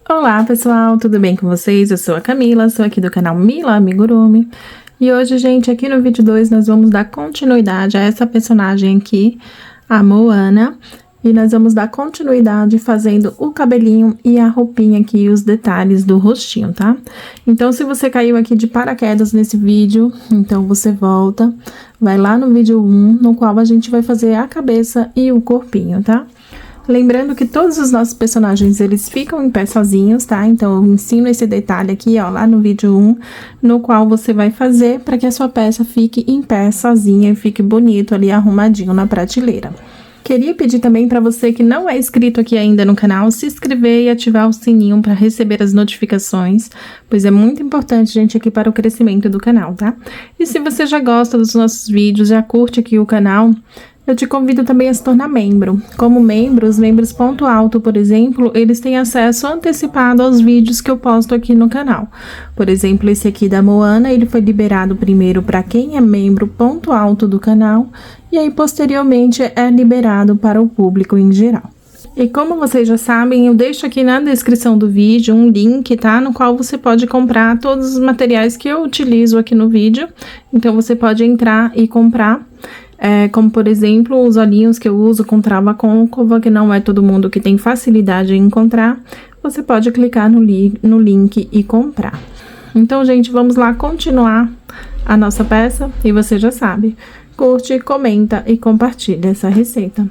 Olá pessoal, tudo bem com vocês? Eu sou a Camila, sou aqui do canal Mila Amigurumi. E hoje, gente, aqui no vídeo 2 nós vamos dar continuidade a essa personagem aqui, a Moana. E nós vamos dar continuidade fazendo o cabelinho e a roupinha aqui, os detalhes do rostinho, tá? Então, se você caiu aqui de paraquedas nesse vídeo, então você volta, vai lá no vídeo 1, no qual a gente vai fazer a cabeça e o corpinho, tá? Lembrando que todos os nossos personagens, eles ficam em pé sozinhos, tá? Então, eu ensino esse detalhe aqui, ó, lá no vídeo 1, no qual você vai fazer para que a sua peça fique em pé sozinha e fique bonito ali, arrumadinho na prateleira. Queria pedir também para você que não é inscrito aqui ainda no canal, se inscrever e ativar o sininho para receber as notificações, pois é muito importante, gente, aqui para o crescimento do canal, tá? E se você já gosta dos nossos vídeos, já curte aqui o canal, eu te convido também a se tornar membro. Como membro, os membros ponto alto, por exemplo, eles têm acesso antecipado aos vídeos que eu posto aqui no canal. Por exemplo, esse aqui da Moana, ele foi liberado primeiro para quem é membro ponto alto do canal, e aí posteriormente é liberado para o público em geral. E como vocês já sabem, eu deixo aqui na descrição do vídeo um link, tá? No qual você pode comprar todos os materiais que eu utilizo aqui no vídeo. Então, você pode entrar e comprar. Como, por exemplo, os olhinhos que eu uso com trava côncava, que não é todo mundo que tem facilidade em encontrar. Você pode clicar no link e comprar. Então, gente, vamos lá continuar a nossa peça. E você já sabe, curte, comenta e compartilha essa receita.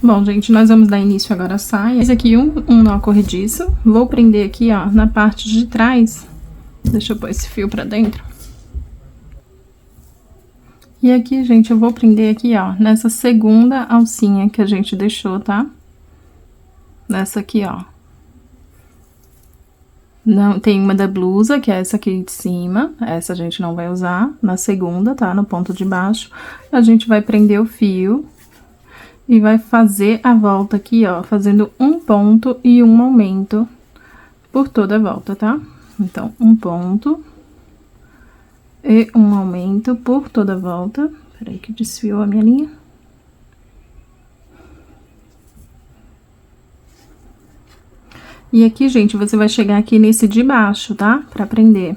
Bom, gente, nós vamos dar início agora à saia. Esse aqui um nó corrediço. Vou prender aqui, ó, na parte de trás. Deixa eu pôr esse fio pra dentro. E aqui, gente, eu vou prender aqui, ó, nessa segunda alcinha que a gente deixou, tá? Nessa aqui, ó. Não, tem uma da blusa, que é essa aqui de cima. Essa a gente não vai usar. Na segunda, tá? No ponto de baixo. A gente vai prender o fio. E vai fazer a volta aqui, ó, fazendo um ponto e um aumento por toda a volta, tá? Então, um ponto e um aumento por toda a volta. Peraí que desfiou a minha linha. E aqui, gente, você vai chegar aqui nesse de baixo, tá? Pra prender.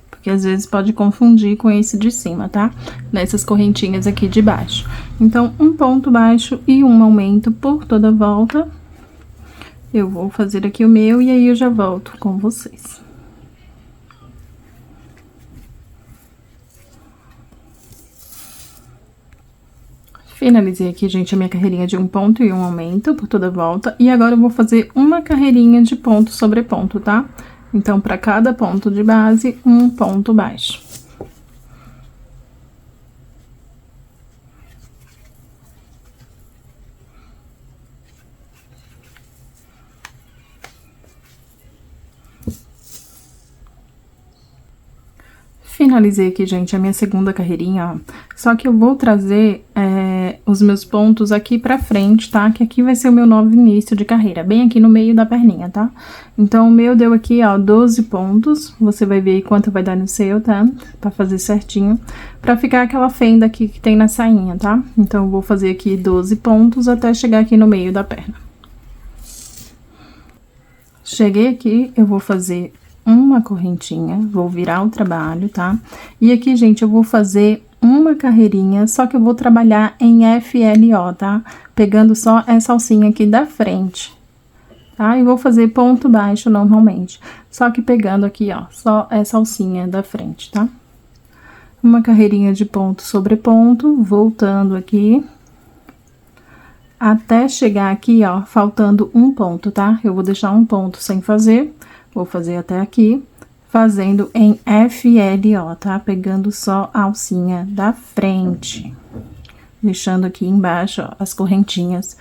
Porque às vezes pode confundir com esse de cima, tá? Nessas correntinhas aqui de baixo. Então, um ponto baixo e um aumento por toda a volta. Eu vou fazer aqui o meu e aí eu já volto com vocês. Finalizei aqui, gente, a minha carreirinha de um ponto e um aumento por toda a volta. E agora eu vou fazer uma carreirinha de ponto sobre ponto, tá? Então, para cada ponto de base, um ponto baixo. Finalizei aqui, gente, a minha segunda carreirinha, ó. Só que eu vou trazer os meus pontos aqui pra frente, tá? Que aqui vai ser o meu novo início de carreira, bem aqui no meio da perninha, tá? Então, o meu deu aqui, ó, 12 pontos. Você vai ver aí quanto vai dar no seu, tá? Pra fazer certinho. Pra ficar aquela fenda aqui que tem na sainha, tá? Então, eu vou fazer aqui 12 pontos até chegar aqui no meio da perna. Cheguei aqui, eu vou fazer uma correntinha, vou virar o trabalho, tá? E aqui, gente, eu vou fazer uma carreirinha, só que eu vou trabalhar em FLO, tá? Pegando só essa alcinha aqui da frente, tá? E vou fazer ponto baixo normalmente, só que pegando aqui, ó, só essa alcinha da frente, tá? Uma carreirinha de ponto sobre ponto, voltando aqui, até chegar aqui, ó, faltando um ponto, tá? Eu vou deixar um ponto sem fazer. Vou fazer até aqui, fazendo em FLO, tá? Pegando só a alcinha da frente. Deixando aqui embaixo, ó, as correntinhas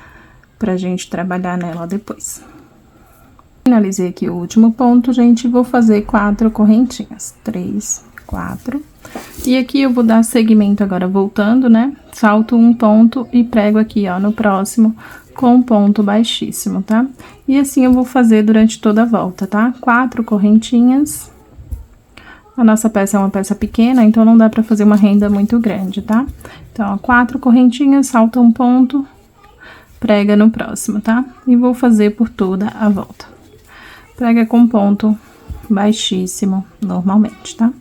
pra gente trabalhar nela depois. Finalizei aqui o último ponto, gente, vou fazer 4 correntinhas. 3, 4. E aqui eu vou dar seguimento agora voltando, né? Salto um ponto e prego aqui, ó, no próximo com ponto baixíssimo, tá? E assim eu vou fazer durante toda a volta, tá? 4 correntinhas. A nossa peça é uma peça pequena, então não dá pra fazer uma renda muito grande, tá? Então, ó, 4 correntinhas, salta um ponto, prega no próximo, tá? E vou fazer por toda a volta. Prega com ponto baixíssimo, normalmente, tá?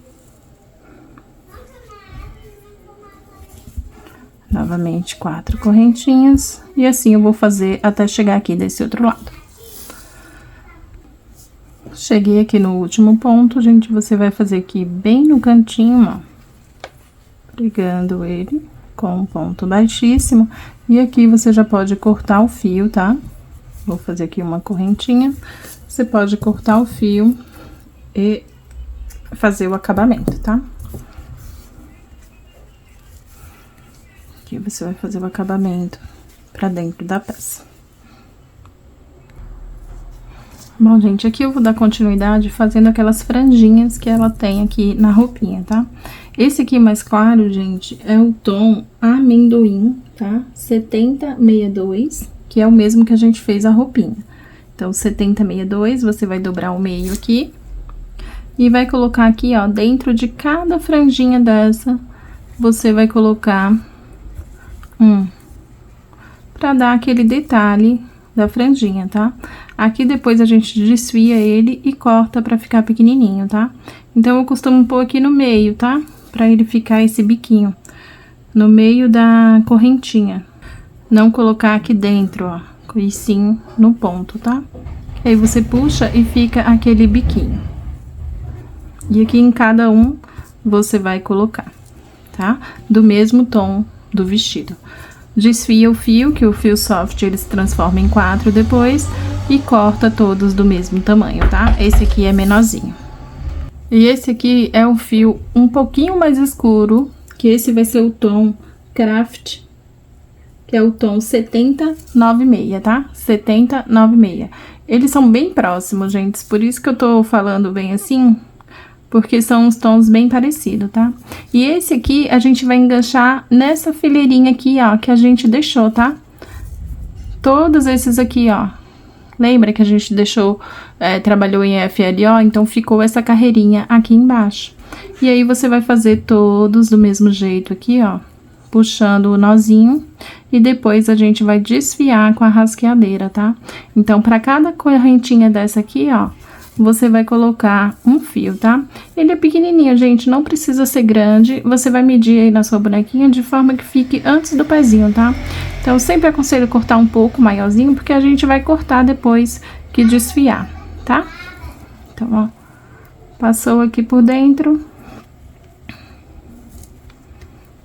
Novamente 4 correntinhas, e assim eu vou fazer até chegar aqui desse outro lado. Cheguei aqui no último ponto, gente, você vai fazer aqui bem no cantinho, ó, pregando ele com um ponto baixíssimo, e aqui você já pode cortar o fio, tá? Vou fazer aqui uma correntinha, você pode cortar o fio e fazer o acabamento, tá? Aqui você vai fazer o acabamento pra dentro da peça. Bom, gente, aqui eu vou dar continuidade fazendo aquelas franjinhas que ela tem aqui na roupinha, tá? Esse aqui mais claro, gente, é o tom amendoim, tá? 7062, que é o mesmo que a gente fez a roupinha. Então, 7062, você vai dobrar o meio aqui e vai colocar aqui, ó, dentro de cada franjinha dessa, você vai colocar pra dar aquele detalhe da franjinha, tá? Aqui depois a gente desfia ele e corta pra ficar pequenininho, tá? Então, eu costumo pôr aqui no meio, tá? Pra ele ficar esse biquinho no meio da correntinha. Não colocar aqui dentro, ó, e sim no ponto, tá? Aí você puxa e fica aquele biquinho. E aqui em cada um você vai colocar, tá? Do mesmo tom do vestido. Desfia o fio, que o fio soft ele se transforma em 4 depois, e corta todos do mesmo tamanho, tá? Esse aqui é menorzinho. E esse aqui é um fio um pouquinho mais escuro, que esse vai ser o tom Craft, que é o tom 7096, tá? 7096. Eles são bem próximos, gente, por isso que eu tô falando bem assim, porque são os tons bem parecidos, tá? E esse aqui a gente vai enganchar nessa fileirinha aqui, ó, que a gente deixou, tá? Todos esses aqui, ó. Lembra que a gente deixou, trabalhou em FLO? Então, ficou essa carreirinha aqui embaixo. E aí, você vai fazer todos do mesmo jeito aqui, ó. Puxando o nozinho. E depois, a gente vai desfiar com a rasqueadeira, tá? Então, pra cada correntinha dessa aqui, ó, você vai colocar um fio, tá? Ele é pequenininho, gente, não precisa ser grande. Você vai medir aí na sua bonequinha de forma que fique antes do pezinho, tá? Então, eu sempre aconselho cortar um pouco maiorzinho, porque a gente vai cortar depois que desfiar, tá? Então, ó, passou aqui por dentro.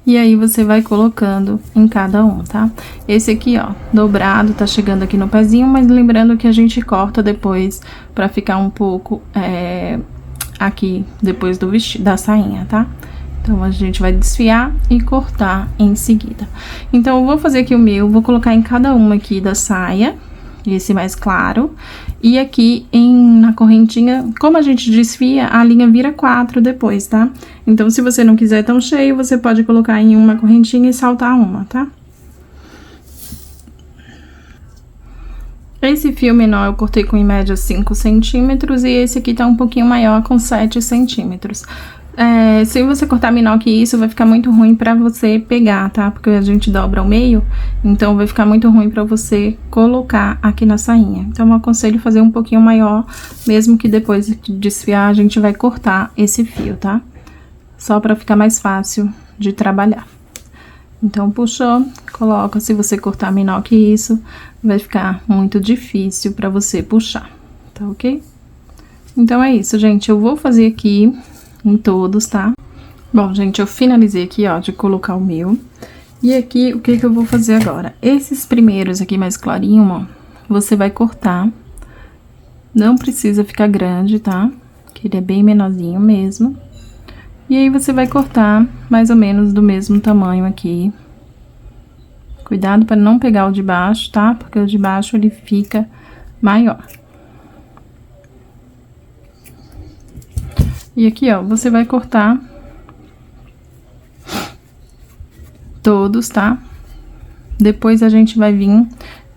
E aí, você vai colocando em cada um, tá? Esse aqui, ó, dobrado, tá chegando aqui no pezinho, mas lembrando que a gente corta depois pra ficar um pouco, aqui, depois do vestido, da sainha, tá? Então, a gente vai desfiar e cortar em seguida. Então, eu vou fazer aqui o meu, vou colocar em cada uma aqui da saia, esse mais claro. E aqui na correntinha, como a gente desfia, a linha vira 4 depois, tá? Então, se você não quiser tão cheio, você pode colocar em uma correntinha e saltar uma, tá? Esse fio menor eu cortei com, em média, 5 centímetros, e esse aqui tá um pouquinho maior, com 7 centímetros. Se você cortar menor que isso, vai ficar muito ruim pra você pegar, tá? Porque a gente dobra ao meio, então vai ficar muito ruim pra você colocar aqui na sainha. Então, eu aconselho fazer um pouquinho maior, mesmo que depois de desfiar, a gente vai cortar esse fio, tá? Só pra ficar mais fácil de trabalhar. Então, puxou, coloca. Se você cortar menor que isso, vai ficar muito difícil pra você puxar, tá ok? Então, é isso, gente. Eu vou fazer aqui em todos, tá? Bom, gente, eu finalizei aqui, ó, de colocar o meu. E aqui, o que que eu vou fazer agora? Esses primeiros aqui mais clarinho, ó, você vai cortar. Não precisa ficar grande, tá? Que ele é bem menorzinho mesmo. E aí, você vai cortar mais ou menos do mesmo tamanho aqui. Cuidado para não pegar o de baixo, tá? Porque o de baixo, ele fica maior. E aqui, ó, você vai cortar todos, tá? Depois, a gente vai vir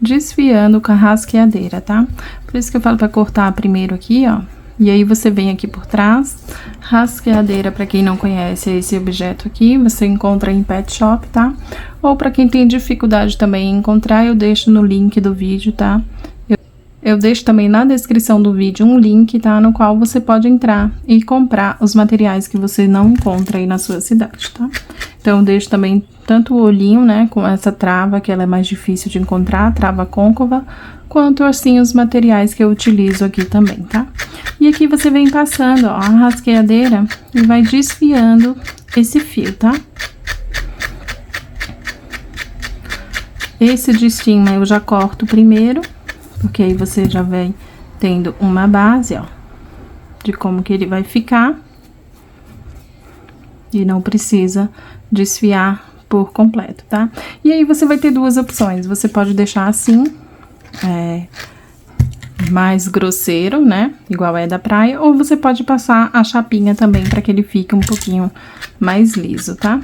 desfiando com a rasqueadeira, tá? Por isso que eu falo pra cortar primeiro aqui, ó. E aí, você vem aqui por trás. Rasqueadeira, pra quem não conhece, é esse objeto aqui. Você encontra em pet shop, tá? Ou pra quem tem dificuldade também em encontrar, eu deixo no link do vídeo, tá? Eu deixo também na descrição do vídeo um link, tá? No qual você pode entrar e comprar os materiais que você não encontra aí na sua cidade, tá? Então, eu deixo também tanto o olhinho, né, com essa trava, que ela é mais difícil de encontrar, trava côncava, quanto, assim, os materiais que eu utilizo aqui também, tá? E aqui você vem passando, ó, a rasqueadeira e vai desfiando esse fio, tá? Esse de cima eu já corto primeiro, porque aí você já vem tendo uma base, ó, de como que ele vai ficar. E não precisa desfiar por completo, tá? E aí, você vai ter duas opções. Você pode deixar assim, mais grosseiro, né? Igual é da praia. Ou você pode passar a chapinha também, pra que ele fique um pouquinho mais liso, tá?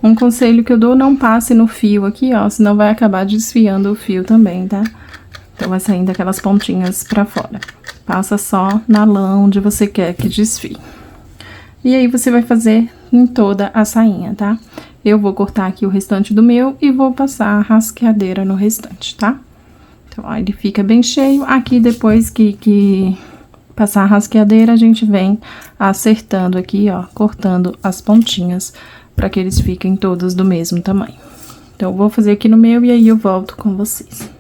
Um conselho que eu dou, não passe no fio aqui, ó, senão vai acabar desfiando o fio também, tá? Então, vai saindo aquelas pontinhas pra fora. Passa só na lã onde você quer que desfie. E aí, você vai fazer em toda a sainha, tá? Eu vou cortar aqui o restante do meu e vou passar a rasqueadeira no restante, tá? Então, ó, ele fica bem cheio. Aqui, depois que passar a rasqueadeira, a gente vem acertando aqui, ó, cortando as pontinhas, para que eles fiquem todos do mesmo tamanho. Então, eu vou fazer aqui no meu e aí eu volto com vocês.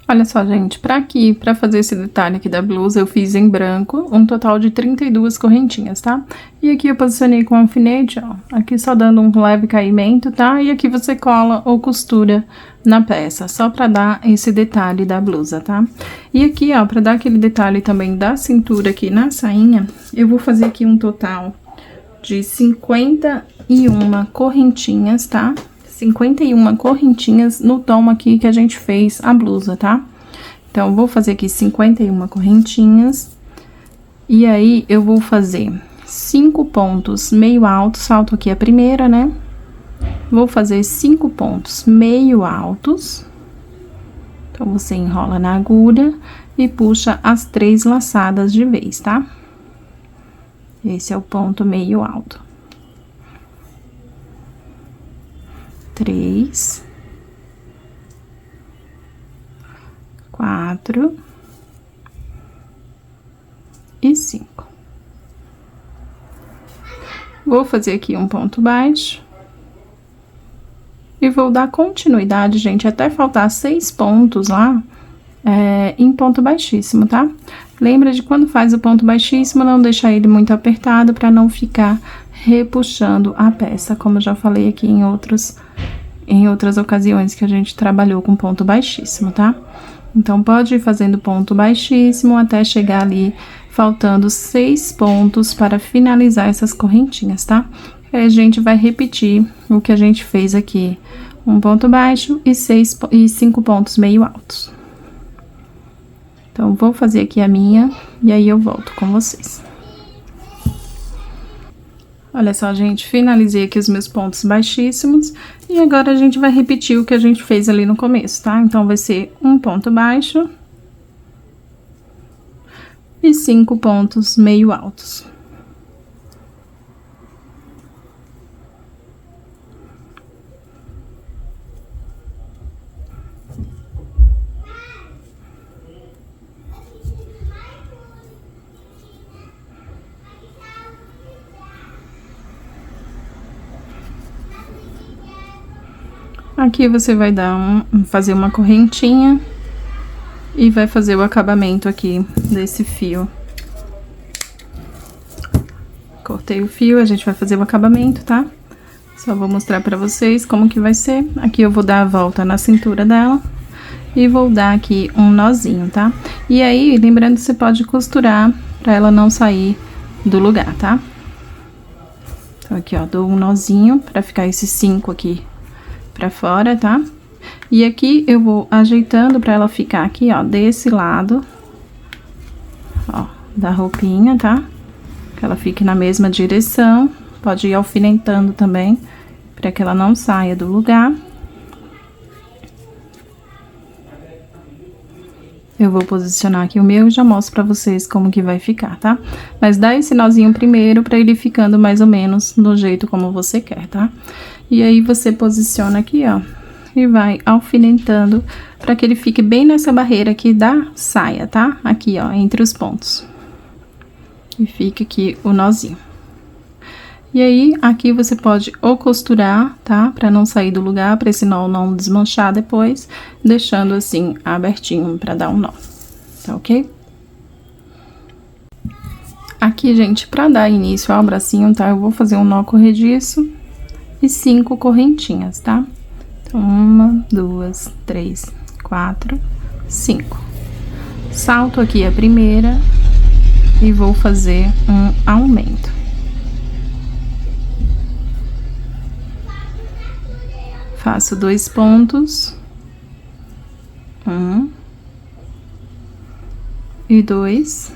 Olha só, gente, pra fazer esse detalhe aqui da blusa, eu fiz em branco, um total de 32 correntinhas, tá? E aqui eu posicionei com alfinete, ó, aqui só dando um leve caimento, tá? E aqui você cola ou costura na peça, só pra dar esse detalhe da blusa, tá? E aqui, ó, pra dar aquele detalhe também da cintura aqui na sainha, eu vou fazer aqui um total de 51 correntinhas, tá? 51 correntinhas no tom aqui que a gente fez a blusa, tá? Então, vou fazer aqui 51 correntinhas. E aí, eu vou fazer 5 pontos meio altos, salto aqui a primeira, né? Vou fazer 5 pontos meio altos. Então, você enrola na agulha e puxa as 3 laçadas de vez, tá? Esse é o ponto meio alto. 3, 4 e 5. Vou fazer aqui um ponto baixo. E vou dar continuidade, gente, até faltar 6 pontos lá, em ponto baixíssimo, tá? Lembra de quando faz o ponto baixíssimo, não deixar ele muito apertado para não ficar repuxando a peça, como eu já falei aqui em outras ocasiões que a gente trabalhou com ponto baixíssimo, tá? Então, pode ir fazendo ponto baixíssimo até chegar ali, faltando 6 pontos para finalizar essas correntinhas, tá? Aí, a gente vai repetir o que a gente fez aqui, um ponto baixo e 5 pontos meio altos. Então, vou fazer aqui a minha, e aí eu volto com vocês. Olha só, gente, finalizei aqui os meus pontos baixíssimos, e agora a gente vai repetir o que a gente fez ali no começo, tá? Então, vai ser um ponto baixo e 5 pontos meio altos. Aqui você vai fazer uma correntinha e vai fazer o acabamento aqui desse fio. Cortei o fio, a gente vai fazer o acabamento, tá? Só vou mostrar pra vocês como que vai ser. Aqui eu vou dar a volta na cintura dela e vou dar aqui um nozinho, tá? E aí, lembrando que você pode costurar pra ela não sair do lugar, tá? Então, aqui, ó, dou um nozinho pra ficar esses 5 aqui pra fora, tá? E aqui eu vou ajeitando pra ela ficar aqui, ó, desse lado, ó, da roupinha, tá? Que ela fique na mesma direção. Pode ir alfinetando também, pra que ela não saia do lugar. Eu vou posicionar aqui o meu e já mostro pra vocês como que vai ficar, tá? Mas dá esse nozinho primeiro pra ele ficando mais ou menos do jeito como você quer, tá? E aí, você posiciona aqui, ó, e vai alfinetando para que ele fique bem nessa barreira aqui da saia, tá? Aqui, ó, entre os pontos. E fica aqui o nozinho. E aí, aqui você pode ou costurar, tá? Pra não sair do lugar, pra esse nó não desmanchar depois, deixando assim, abertinho pra dar um nó, tá ok? Aqui, gente, pra dar início ao bracinho, tá? Eu vou fazer um nó corrediço e 5 correntinhas, tá? Então, 1, 2, 3, 4, 5. Salto aqui a primeira e vou fazer um aumento. Faço 2 pontos, 1 e 2,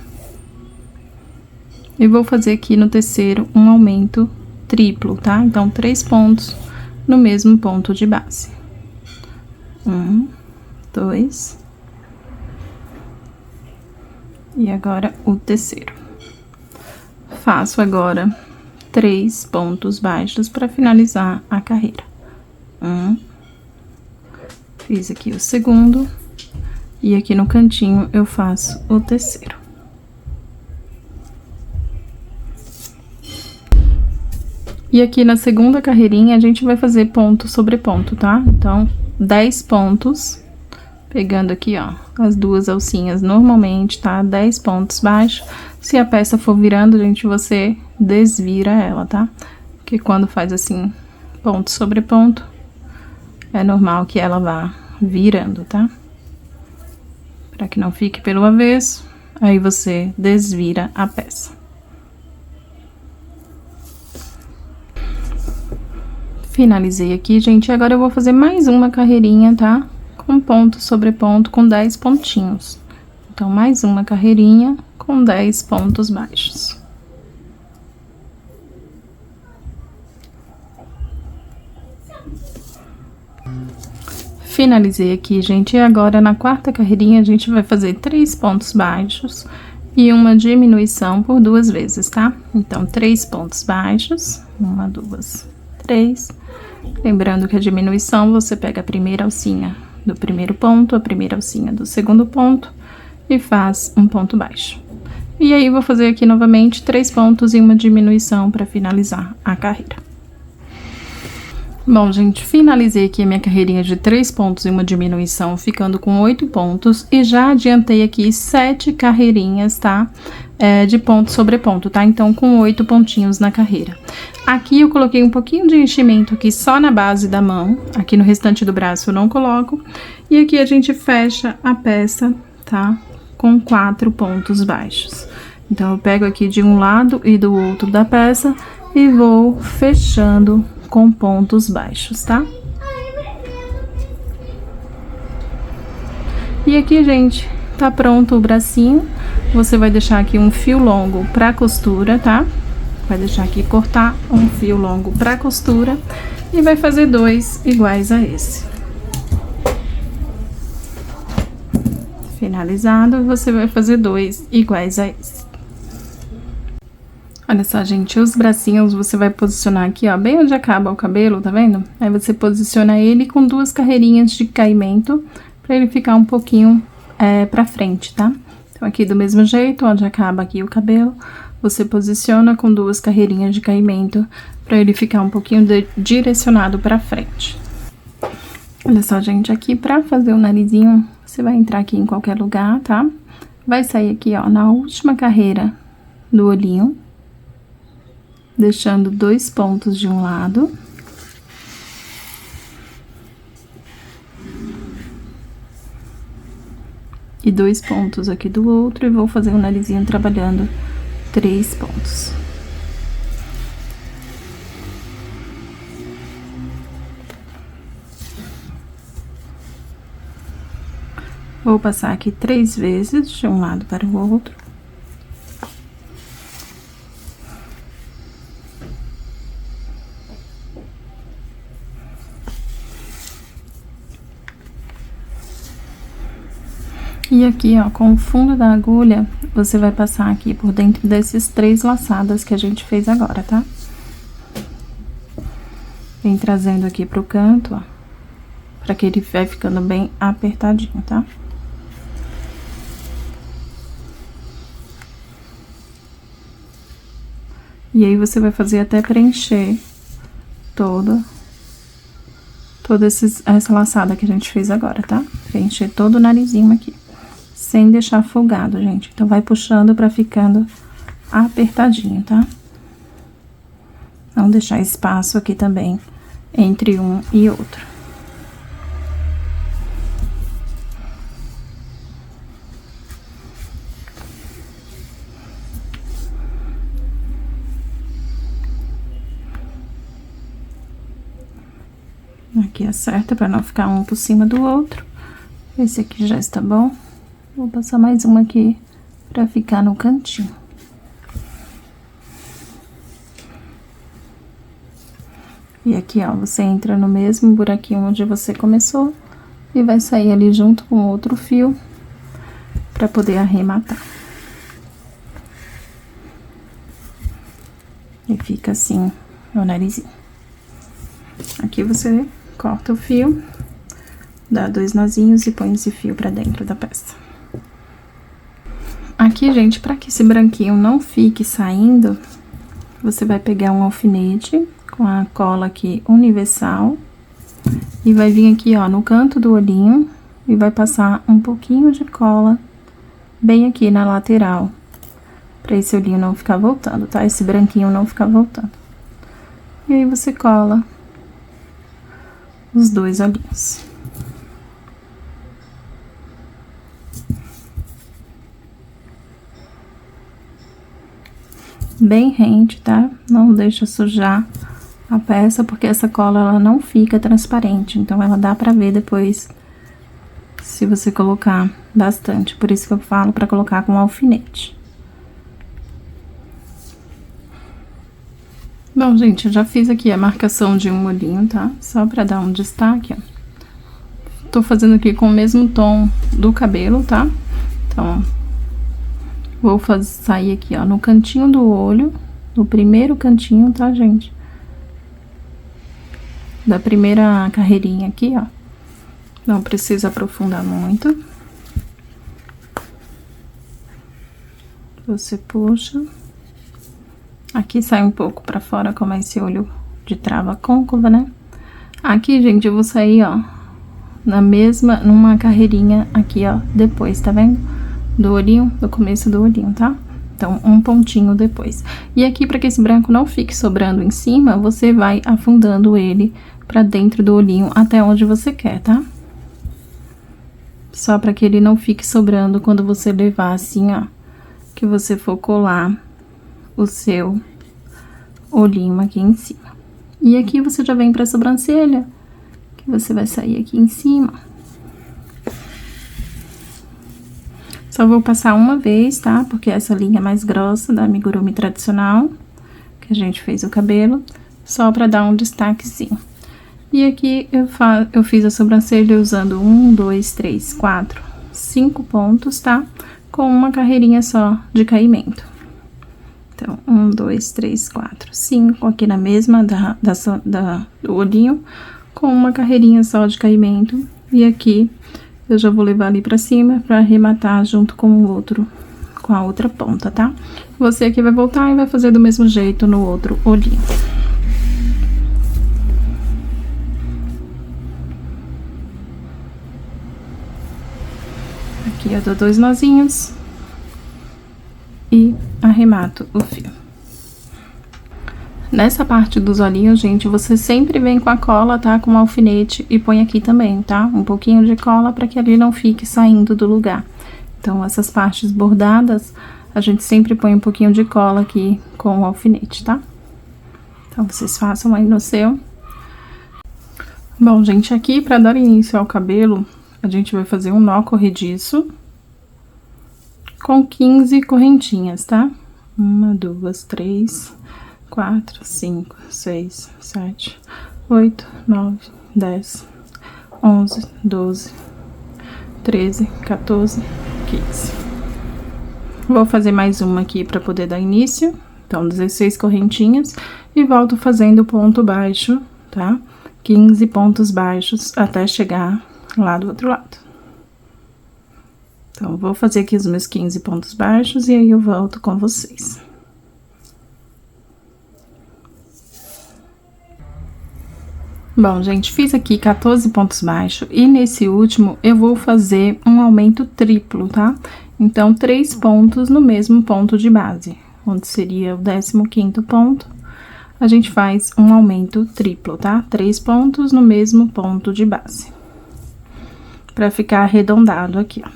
e vou fazer aqui no terceiro um aumento triplo, tá? Então, 3 pontos no mesmo ponto de base. 1, 2, e agora o terceiro. Faço agora 3 pontos baixos para finalizar a carreira. 1, fiz aqui o segundo, e aqui no cantinho eu faço o terceiro. E aqui na segunda carreirinha a gente vai fazer ponto sobre ponto, tá? Então, 10 pontos, pegando aqui, ó, as 2 alcinhas normalmente, tá? 10 pontos baixos. Se a peça for virando, gente, você desvira ela, tá? Porque quando faz assim, ponto sobre ponto, é normal que ela vá virando, tá? Para que não fique pelo avesso, aí você desvira a peça. Finalizei aqui, gente, agora eu vou fazer mais uma carreirinha, tá? Com ponto sobre ponto, com 10 pontinhos. Então, mais uma carreirinha com 10 pontos baixos. Finalizei aqui, gente, e agora na quarta carreirinha a gente vai fazer 3 pontos baixos e uma diminuição por 2 vezes, tá? Então, 3 pontos baixos, 1, 2, 3. Lembrando que a diminuição, você pega a primeira alcinha do primeiro ponto, a primeira alcinha do segundo ponto e faz um ponto baixo. E aí, vou fazer aqui novamente 3 pontos e uma diminuição para finalizar a carreira. Bom, gente, finalizei aqui a minha carreirinha de 3 pontos e uma diminuição, ficando com 8 pontos. E já adiantei aqui 7 carreirinhas, tá? De ponto sobre ponto, tá? Então, com 8 pontinhos na carreira. Aqui eu coloquei um pouquinho de enchimento aqui só na base da mão. Aqui no restante do braço eu não coloco. E aqui a gente fecha a peça, tá? Com 4 pontos baixos. Então, eu pego aqui de um lado e do outro da peça e vou fechando com pontos baixos, tá? E aqui, gente, tá pronto o bracinho. Você vai deixar aqui um fio longo pra costura, tá? Vai deixar aqui cortar um fio longo pra costura e vai fazer 2 iguais a esse. Finalizado, você vai fazer 2 iguais a esse. Olha só, gente, os bracinhos você vai posicionar aqui, ó, bem onde acaba o cabelo, tá vendo? Aí você posiciona ele com 2 carreirinhas de caimento, pra ele ficar um pouquinho pra frente, tá? Então, aqui do mesmo jeito, onde acaba aqui o cabelo, você posiciona com 2 carreirinhas de caimento, pra ele ficar um pouquinho direcionado pra frente. Olha só, gente, aqui pra fazer o narizinho, você vai entrar aqui em qualquer lugar, tá? Vai sair aqui, ó, na última carreira do olhinho, deixando 2 pontos de um lado. E 2 pontos aqui do outro, e vou fazer o narizinho trabalhando 3 pontos. Vou passar aqui 3 vezes, de um lado para o outro. E aqui, ó, com o fundo da agulha, você vai passar aqui por dentro desses 3 laçadas que a gente fez agora, tá? Vem trazendo aqui pro canto, ó, pra que ele vai ficando bem apertadinho, tá? E aí, você vai fazer até preencher toda essa laçada que a gente fez agora, tá? Preencher todo o narizinho aqui, sem deixar folgado, gente. Então, vai puxando pra ficando apertadinho, tá? Não deixar espaço aqui também entre um e outro. Aqui acerta pra não ficar um por cima do outro. Esse aqui já está bom. Vou passar mais uma aqui pra ficar no cantinho. E aqui, ó, você entra no mesmo buraquinho onde você começou e vai sair ali junto com outro fio pra poder arrematar. E fica assim o narizinho. Aqui você corta o fio, dá 2 nozinhos e põe esse fio pra dentro da peça. Aqui, gente, pra que esse branquinho não fique saindo, você vai pegar um alfinete com a cola aqui universal e vai vir aqui, ó, no canto do olhinho e vai passar um pouquinho de cola bem aqui na lateral, pra esse olhinho não ficar voltando, tá? Esse branquinho não ficar voltando. E aí, você cola os 2 olhinhos. Bem rente, tá? Não deixa sujar a peça, porque essa cola, ela não fica transparente. Então, ela dá pra ver depois se você colocar bastante. Por isso que eu falo pra colocar com alfinete. Bom, gente, eu já fiz aqui a marcação de um olhinho, tá? Só pra dar um destaque, ó. Tô fazendo aqui com o mesmo tom do cabelo, tá? Então, vou sair aqui, ó, no cantinho do olho, no primeiro cantinho, tá, gente? Da primeira carreirinha aqui, ó. Não precisa aprofundar muito. Você puxa. Aqui sai um pouco pra fora, como é esse olho de trava côncava, né? Aqui, gente, eu vou sair, ó, numa carreirinha aqui, ó, depois, tá vendo? Do olhinho, do começo do olhinho, tá? Então, um pontinho depois. E aqui, pra que esse branco não fique sobrando em cima, você vai afundando ele pra dentro do olhinho até onde você quer, tá? Só pra que ele não fique sobrando quando você levar assim, ó, que você for colar o seu olhinho aqui em cima. E aqui você já vem pra sobrancelha, que você vai sair aqui em cima. Só vou passar uma vez, tá? Porque essa linha é mais grossa da amigurumi tradicional, que a gente fez o cabelo, só pra dar um destaquezinho. E aqui eu fiz a sobrancelha usando 1, 2, 3, 4, 5 pontos, tá? Com uma carreirinha só de caimento. Então, 1, 2, 3, 4, 5, aqui na mesma do olhinho, com uma carreirinha só de caimento. E aqui, eu já vou levar ali pra cima pra arrematar junto com o outro, com a outra ponta, tá? Você aqui vai voltar e vai fazer do mesmo jeito no outro olhinho. Aqui eu dou 2 nozinhos e arremato o fio. Nessa parte dos olhinhos, gente, você sempre vem com a cola, tá? Com o alfinete e põe aqui também, tá? Um pouquinho de cola pra que ele não fique saindo do lugar. Então, essas partes bordadas, a gente sempre põe um pouquinho de cola aqui com o alfinete, tá? Então, vocês façam aí no seu. Bom, gente, aqui pra dar início ao cabelo, a gente vai fazer um nó corrediço com 15 correntinhas, tá? 1, 2, 3, 4, 5, 6, 7, 8, 9, 10, 11, 12, 13, 14, 15. Vou fazer mais uma aqui pra poder dar início. Então, 16 correntinhas e volto fazendo ponto baixo, tá? 15 pontos baixos até chegar lá do outro lado. Então, vou fazer aqui os meus 15 pontos baixos e aí eu volto com vocês. Bom, gente, fiz aqui 14 pontos baixos e nesse último eu vou fazer um aumento triplo, tá? Então, 3 pontos no mesmo ponto de base, onde seria o 15º ponto, a gente faz um aumento triplo, tá? 3 pontos no mesmo ponto de base, pra ficar arredondado aqui, ó.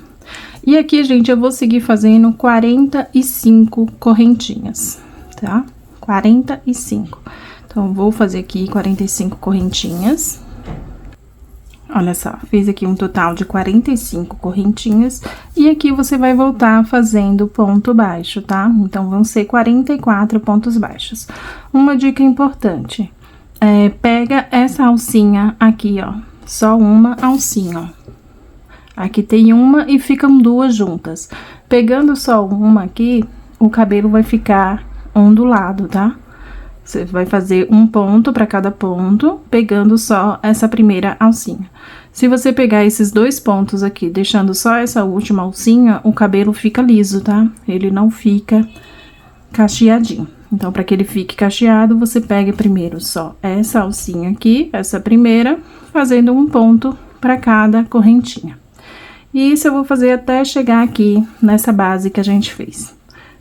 E aqui, gente, eu vou seguir fazendo 45 correntinhas, tá? 45. Então, vou fazer aqui 45 correntinhas. Olha só, fiz aqui um total de 45 correntinhas. E aqui você vai voltar fazendo ponto baixo, tá? Então, vão ser 44 pontos baixos. Uma dica importante, pega essa alcinha aqui, ó. Só uma alcinha, ó. Aqui tem uma e ficam duas juntas. Pegando só uma aqui, o cabelo vai ficar ondulado, tá? Você vai fazer um ponto para cada ponto, pegando só essa primeira alcinha. Se você pegar esses 2 pontos aqui, deixando só essa última alcinha, o cabelo fica liso, tá? Ele não fica cacheadinho. Então, para que ele fique cacheado, você pega primeiro só essa alcinha aqui, essa primeira, fazendo um ponto para cada correntinha. E isso eu vou fazer até chegar aqui nessa base que a gente fez.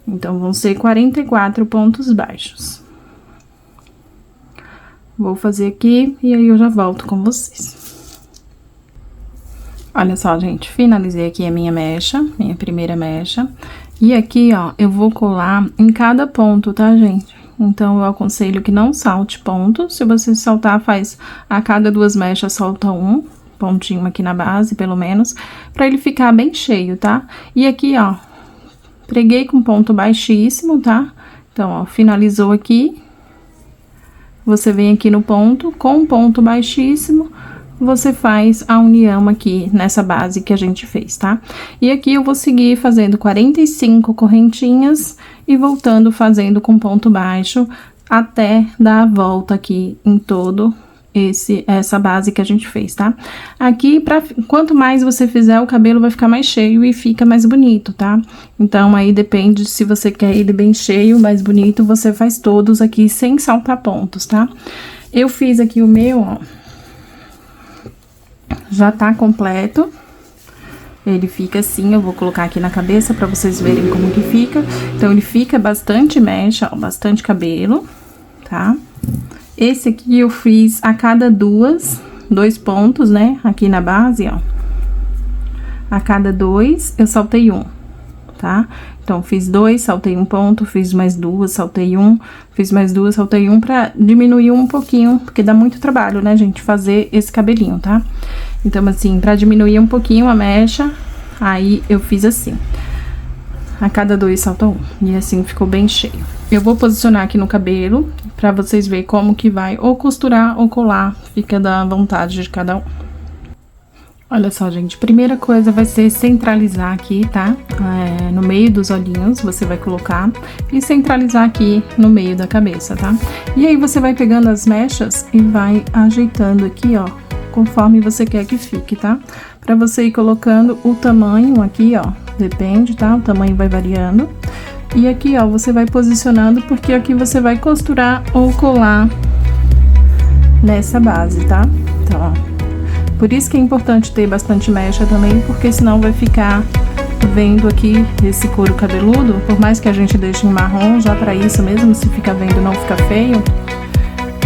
Então, vão ser 44 pontos baixos. Vou fazer aqui e aí eu já volto com vocês. Olha só, gente, finalizei aqui a minha mecha, minha primeira mecha. E aqui, ó, eu vou colar em cada ponto, tá, gente? Então, eu aconselho que não salte ponto. Se você saltar, faz a cada 2 mechas, solta um pontinho aqui na base, pelo menos, pra ele ficar bem cheio, tá? E aqui, ó, preguei com ponto baixíssimo, tá? Então, ó, finalizou aqui. Você vem aqui no ponto, com ponto baixíssimo, você faz a união aqui nessa base que a gente fez, tá? E aqui eu vou seguir fazendo 45 correntinhas e voltando fazendo com ponto baixo até dar a volta aqui em todo essa base que a gente fez, tá? Aqui, quanto mais você fizer, o cabelo vai ficar mais cheio e fica mais bonito, tá? Então, aí depende, se você quer ele bem cheio, mais bonito, você faz todos aqui sem saltar pontos, tá? Eu fiz aqui o meu, ó, já tá completo. Ele fica assim, eu vou colocar aqui na cabeça pra vocês verem como que fica. Então, ele fica bastante mecha, ó, bastante cabelo, tá? Esse aqui eu fiz a cada 2 pontos, né? Aqui na base, ó. A cada 2, eu saltei um, tá? Então, fiz 2, saltei um ponto, fiz mais 2, saltei um, fiz mais 2, saltei um, pra diminuir um pouquinho, porque dá muito trabalho, né, gente, fazer esse cabelinho, tá? Então, assim, pra diminuir um pouquinho a mecha, aí eu fiz assim. A cada 2 salta um, e assim ficou bem cheio. Eu vou posicionar aqui no cabelo, pra vocês verem como que vai ou costurar ou colar, fica da vontade de cada um. Olha só, gente, primeira coisa vai ser centralizar aqui, tá? No meio dos olhinhos, você vai colocar e centralizar aqui no meio da cabeça, tá? E aí, você vai pegando as mechas e vai ajeitando aqui, ó, conforme você quer que fique, tá? Pra você ir colocando o tamanho aqui, ó, depende, tá? O tamanho vai variando. E aqui, ó, você vai posicionando, porque aqui você vai costurar ou colar nessa base, tá? Então, ó. Por isso que é importante ter bastante mecha também, porque senão vai ficar vendo aqui esse couro cabeludo, por mais que a gente deixe em marrom, já pra isso mesmo, se fica vendo não fica feio.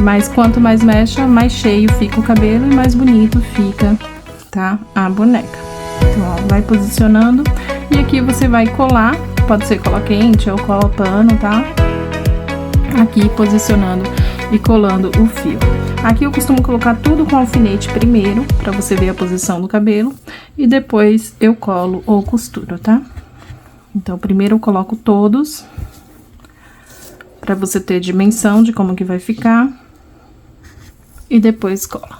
Mas quanto mais mecha, mais cheio fica o cabelo e mais bonito fica, tá? A boneca. Então, ó, vai posicionando e aqui você vai colar, pode ser cola quente ou cola pano, tá? Aqui posicionando e colando o fio. Aqui eu costumo colocar tudo com alfinete primeiro, pra você ver a posição do cabelo, e depois eu colo ou costuro, tá? Então, primeiro eu coloco todos, pra você ter dimensão de como que vai ficar, e depois cola.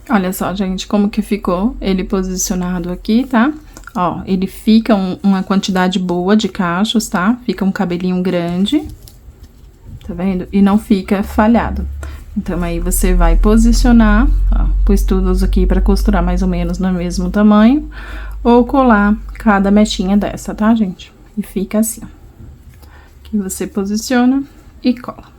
Olha só, gente, como que ficou ele posicionado aqui, tá? Ó, ele fica uma quantidade boa de cachos, tá? Fica um cabelinho grande. Tá vendo? E não fica falhado. Então, aí você vai posicionar, ó, pus todos aqui pra costurar mais ou menos no mesmo tamanho, ou colar cada metinha dessa, tá, gente? E fica assim, ó. Que você posiciona e cola.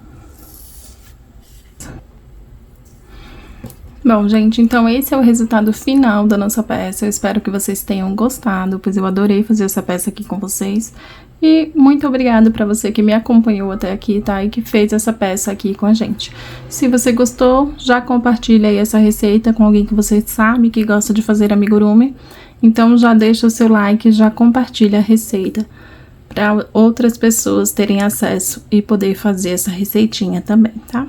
Bom, gente, então esse é o resultado final da nossa peça. Eu espero que vocês tenham gostado, pois eu adorei fazer essa peça aqui com vocês. E muito obrigada pra você que me acompanhou até aqui, tá? E que fez essa peça aqui com a gente. Se você gostou, já compartilha aí essa receita com alguém que você sabe que gosta de fazer amigurumi. Então já deixa o seu like, já compartilha a receita para outras pessoas terem acesso e poder fazer essa receitinha também, tá?